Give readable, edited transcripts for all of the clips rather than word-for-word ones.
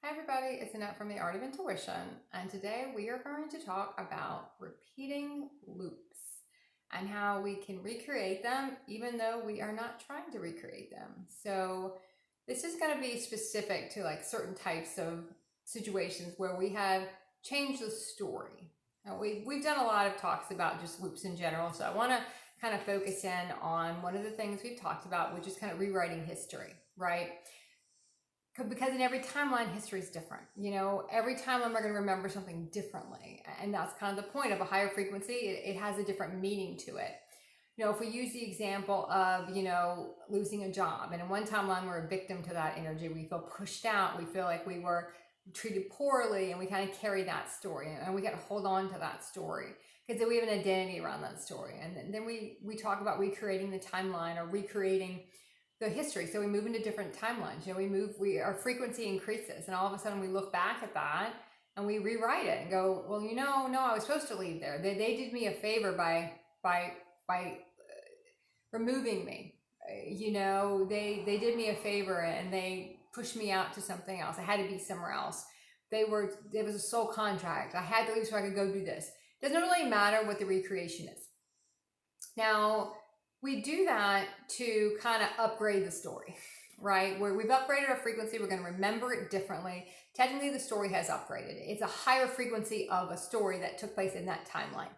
Hi everybody, it's Annette from The Art of Intuition, and today we are going to talk about repeating loops and how we can recreate them even though we are not trying to recreate them. So this is going to be specific to like certain types of situations where we have changed the story. Now, we've done a lot of talks about just loops in general, so I want to kind of focus in on one of the things we've talked about, which is kind of rewriting history, right? Because in every timeline, history is different. Every timeline we're going to remember something differently, and that's kind of the point of a higher frequency. It has a different meaning to it. If we use the example of losing a job, and in one timeline we're a victim to that energy, we feel pushed out, we feel like we were treated poorly, and we kind of carry that story, and we got to hold on to that story because then we have an identity around that story. And then we talk about recreating the timeline or recreating the history. So we move into different timelines. Our frequency increases, and all of a sudden we look back at that and we rewrite it and go, well, no, I was supposed to leave there. They did me a favor by removing me. They did me a favor and they pushed me out to something else. I had to be somewhere else. It was a soul contract. I had to leave so I could go do this. It doesn't really matter what the recreation is. Now, we do that to kind of upgrade the story, right? Where we've upgraded our frequency, we're going to remember it differently. Technically, the story has upgraded. It's a higher frequency of a story that took place in that timeline.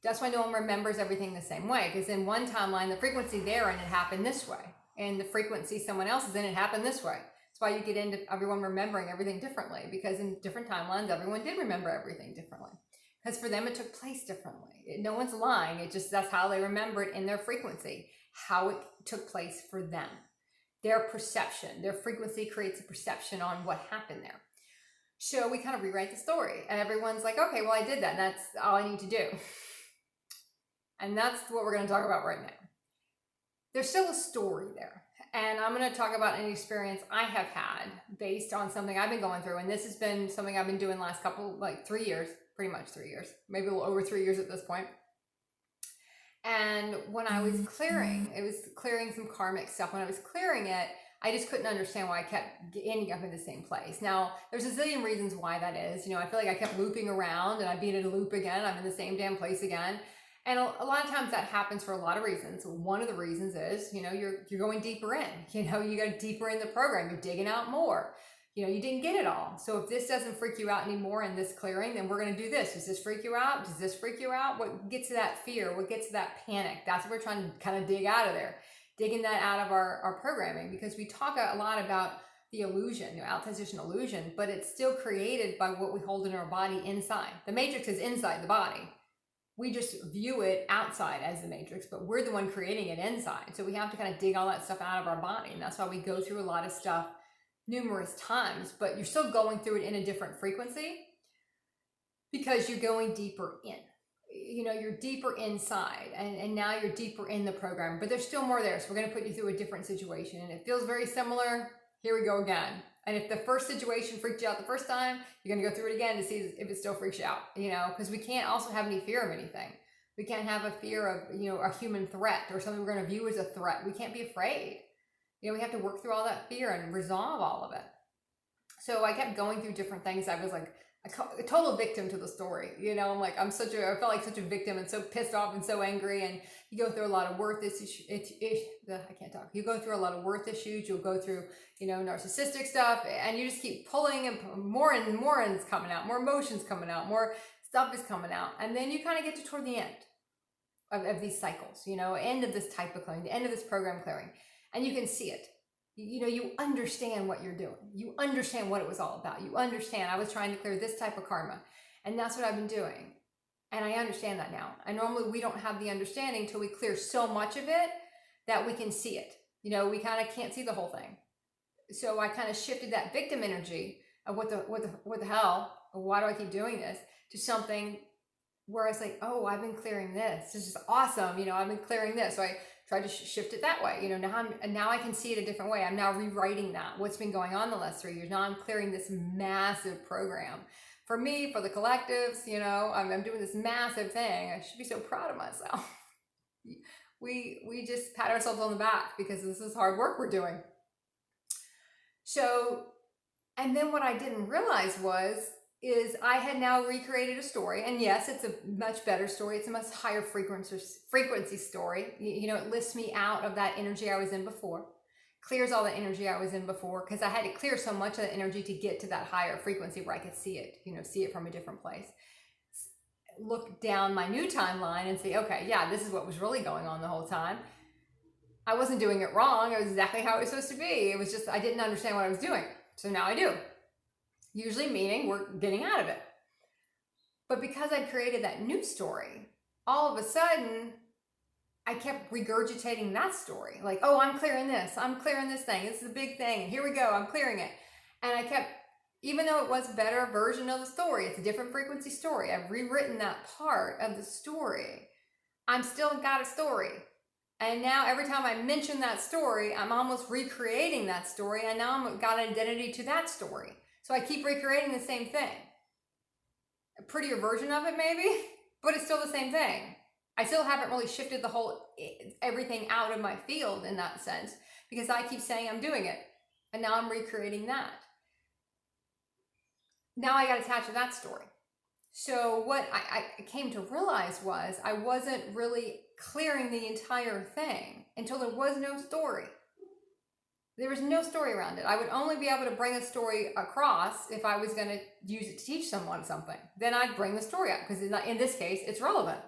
That's why no one remembers everything the same way, because in one timeline, the frequency there and it happened this way, and the frequency someone else is in, it happened this way. That's why you get into everyone remembering everything differently, because in different timelines, everyone did remember everything differently. Because for them, it took place differently. No one's lying. That's how they remember it in their frequency, how it took place for them. Their perception, their frequency creates a perception on what happened there. So we kind of rewrite the story, and everyone's like, okay, well, I did that, and that's all I need to do. And that's what we're going to talk about right now. There's still a story there. And I'm going to talk about an experience I have had based on something I've been going through. And this has been something I've been doing the last 3 years, pretty much 3 years, maybe a little over 3 years at this point. And when I was clearing, it was clearing some karmic stuff. When I was clearing it, I just couldn't understand why I kept ending up in the same place. Now, there's a zillion reasons why that is. I feel like I kept looping around and I'd be in a loop again. I'm in the same damn place again. And a lot of times that happens for a lot of reasons. One of the reasons is, you're going deeper in. You go deeper in the program. You're digging out more. You didn't get it all. So if this doesn't freak you out anymore in this clearing, then we're going to do this. Does this freak you out? Does this freak you out? What gets to that fear? What gets to that panic? That's what we're trying to kind of dig out of there. Digging that out of our programming, because we talk a lot about the illusion, outside illusion, but it's still created by what we hold in our body inside. The matrix is inside the body. We just view it outside as the matrix, but we're the one creating it inside. So we have to kind of dig all that stuff out of our body. And that's why we go through a lot of stuff numerous times, but you're still going through it in a different frequency because you're going deeper in. You're deeper inside, and now you're deeper in the program, but there's still more there. So we're going to put you through a different situation, and it feels very similar. Here we go again. And if the first situation freaked you out the first time, you're going to go through it again to see if it still freaks you out, because we can't also have any fear of anything. We can't have a fear of, a human threat or something we're going to view as a threat. We can't be afraid. We have to work through all that fear and resolve all of it. So I kept going through different things. I was like a total victim to the story. I'm like, I felt like such a victim and so pissed off and so angry. And you go through a lot of worth issues. I can't talk. You go through a lot of worth issues. You'll go through, narcissistic stuff, and you just keep pulling, and more is coming out, more emotions coming out, more stuff is coming out. And then you kind of get to toward the end of these cycles, end of this type of clearing, the end of this program clearing. And you can see it. You understand what you're doing. You understand what it was all about. You understand I was trying to clear this type of karma. And that's what I've been doing. And I understand that now. And normally we don't have the understanding until we clear so much of it that we can see it. We kind of can't see the whole thing. So I kind of shifted that victim energy of what the hell, why do I keep doing this, to something where I was like, oh, I've been clearing this. This is awesome. I've been clearing this. So I tried to shift it that way. Now I can see it a different way. I'm now rewriting that. What's been going on the last 3 years. Now I'm clearing this massive program. For me, for the collectives, I'm doing this massive thing. I should be so proud of myself. We just pat ourselves on the back because this is hard work we're doing. So And then what I didn't realize is I had now recreated a story. And yes, it's a much better story. It's a much higher frequency story. It lifts me out of that energy I was in before, clears all the energy I was in before, because I had to clear so much of the energy to get to that higher frequency where I could see it from a different place. Look down my new timeline and see, okay, yeah, this is what was really going on the whole time. I wasn't doing it wrong. It was exactly how it was supposed to be. It was just, I didn't understand what I was doing. So now I do. Usually meaning we're getting out of it. But because I'd created that new story, all of a sudden, I kept regurgitating that story. Like, oh, I'm clearing this. I'm clearing this thing. This is a big thing. And here we go. I'm clearing it. And I kept, even though it was a better version of the story, it's a different frequency story. I've rewritten that part of the story. I'm still got a story. And now every time I mention that story, I'm almost recreating that story. And now I've got an identity to that story. So I keep recreating the same thing. A prettier version of it maybe, but it's still the same thing. I still haven't really shifted everything out of my field in that sense, because I keep saying I'm doing it. And now I'm recreating that. Now I got attached to that story. So what I came to realize was I wasn't really clearing the entire thing until there was no story. There was no story around it. I would only be able to bring a story across if I was going to use it to teach someone something. Then I'd bring the story up, because in this case, it's relevant,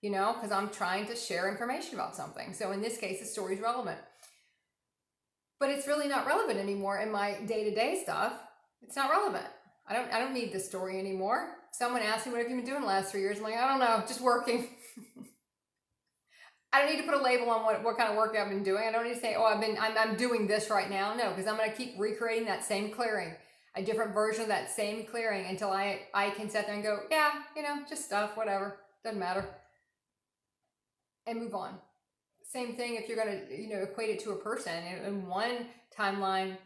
because I'm trying to share information about something. So in this case, the story is relevant. But it's really not relevant anymore in my day-to-day stuff. It's not relevant. I don't need this story anymore. Someone asked me, what have you been doing the last 3 years? I'm like, I don't know, just working. I don't need to put a label on what kind of work I've been doing. I don't need to say, oh, I'm doing this right now. No, because I'm going to keep recreating that same clearing, a different version of that same clearing until I can sit there and go, yeah, just stuff, whatever, doesn't matter, and move on. Same thing if you're going to, equate it to a person. In one timeline,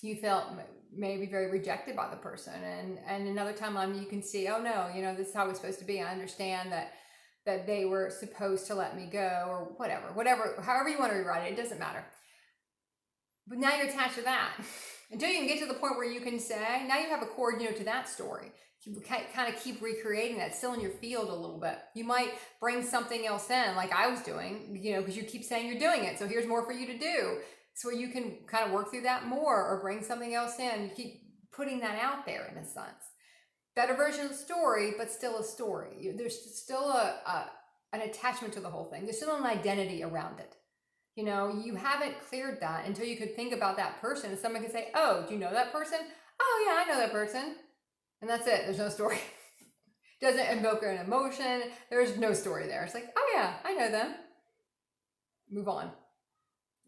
you felt maybe very rejected by the person, and another timeline you can see, oh no, this is how it's supposed to be. I understand that they were supposed to let me go, or whatever, however you want to rewrite it, it doesn't matter. But now you're attached to that until you can get to the point where you can say, now you have a cord, to that story. You kind of keep recreating that, still in your field a little bit. You might bring something else in, like I was doing, because you keep saying you're doing it. So here's more for you to do. So you can kind of work through that more, or bring something else in. You keep putting that out there in a sense. Better version of the story, but still a story. There's still an attachment to the whole thing. There's still an identity around it. You haven't cleared that until you could think about that person, and someone can say, oh, do you know that person? Oh yeah, I know that person. And that's it. There's no story. Doesn't invoke an emotion. There's no story there. It's like, oh yeah, I know them. Move on.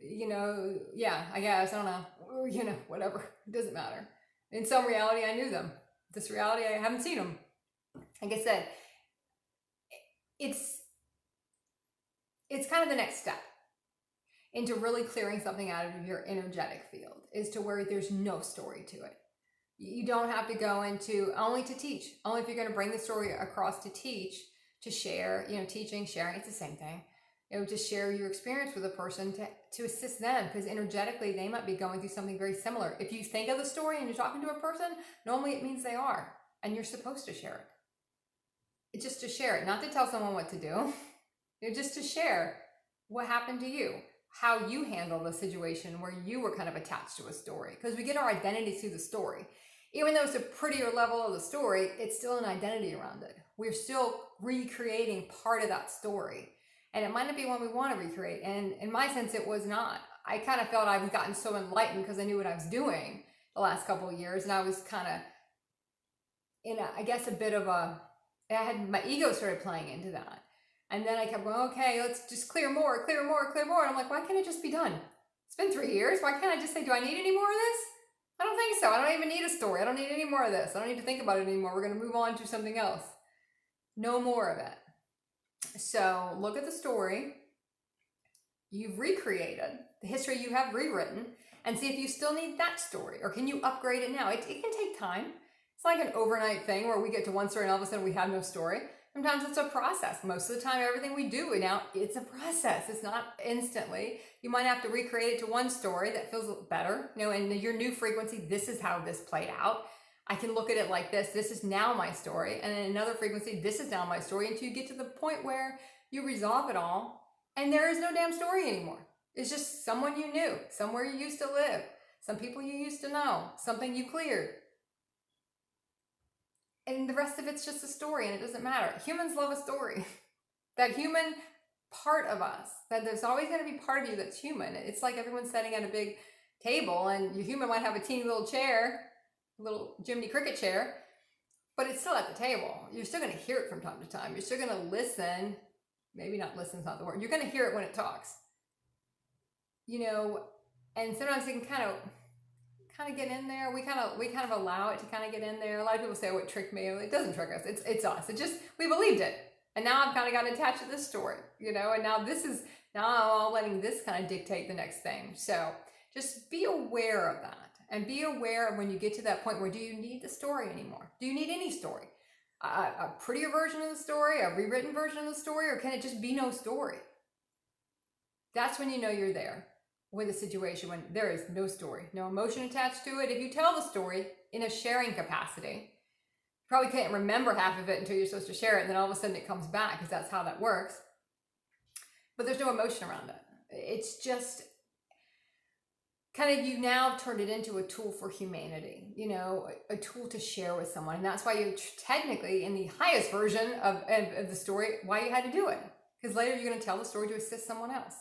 Yeah, I guess, I don't know, whatever, it doesn't matter. In some reality, I knew them. This reality, I haven't seen them. Like I said, it's kind of the next step into really clearing something out of your energetic field, is to where there's no story to it. You don't have to go into only to teach, only if you're going to bring the story across to teach, to share, teaching, sharing, it's the same thing. To share your experience with a person to assist them, because energetically they might be going through something very similar. If you think of the story and you're talking to a person, normally it means they are, and you're supposed to share it. It's just to share it, not to tell someone what to do. Just to share what happened to you, how you handled a situation where you were kind of attached to a story, because we get our identity through the story. Even though it's a prettier level of the story, it's still an identity around it. We're still recreating part of that story. And it might not be one we want to recreate. And in my sense, it was not. I kind of felt I've gotten so enlightened because I knew what I was doing the last couple of years. And I was kind of in a bit of I had my ego started playing into that. And then I kept going, okay, let's just clear more. And I'm like, why can't it just be done? It's been 3 years. Why can't I just say, do I need any more of this? I don't think so. I don't even need a story. I don't need any more of this. I don't need to think about it anymore. We're going to move on to something else. No more of it. So look at the story you've recreated, the history you have rewritten, and see if you still need that story, or can you upgrade it now? It can take time. It's like an overnight thing where we get to one story and all of a sudden we have no story. Sometimes it's a process. Most of the time, everything we do now, it's a process. It's not instantly. You might have to recreate it to one story that feels better, in your new frequency. This is how this played out. I can look at it like this. This is now my story. And in another frequency, this is now my story, until you get to the point where you resolve it all and there is no damn story anymore. It's just someone you knew, somewhere you used to live, some people you used to know, something you cleared. And the rest of it's just a story, and it doesn't matter. Humans love a story. That human part of us, that there's always going to be part of you that's human. It's like everyone's sitting at a big table, and your human might have a teeny little chair, a little Jiminy Cricket chair, but it's still at the table. You're still going to hear it from time to time. You're still going to listen. Maybe not listen's not the word. You're going to hear it when it talks. And sometimes it can kind of get in there. We kind of allow it to kind of get in there. A lot of people say, "Oh, it tricked me." It doesn't trick us. It's us. It just, we believed it, and now I've kind of gotten attached to this story, and now I'm letting this kind of dictate the next thing. So just be aware of that, and be aware of when you get to that point where, do you need the story anymore? Do you need any story? A prettier version of the story, a rewritten version of the story, or can it just be no story? That's when you know you're there with a situation when there is no story, no emotion attached to it. If you tell the story in a sharing capacity, you probably can't remember half of it until you're supposed to share it, and then all of a sudden it comes back, because that's how that works. But there's no emotion around it. It's just kind of, you now turned it into a tool for humanity, a tool to share with someone. And that's why you're technically in the highest version of the story, why you had to do it. Because later you're going to tell the story to assist someone else.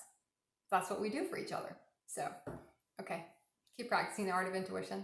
That's what we do for each other. So, okay, keep practicing the art of intuition.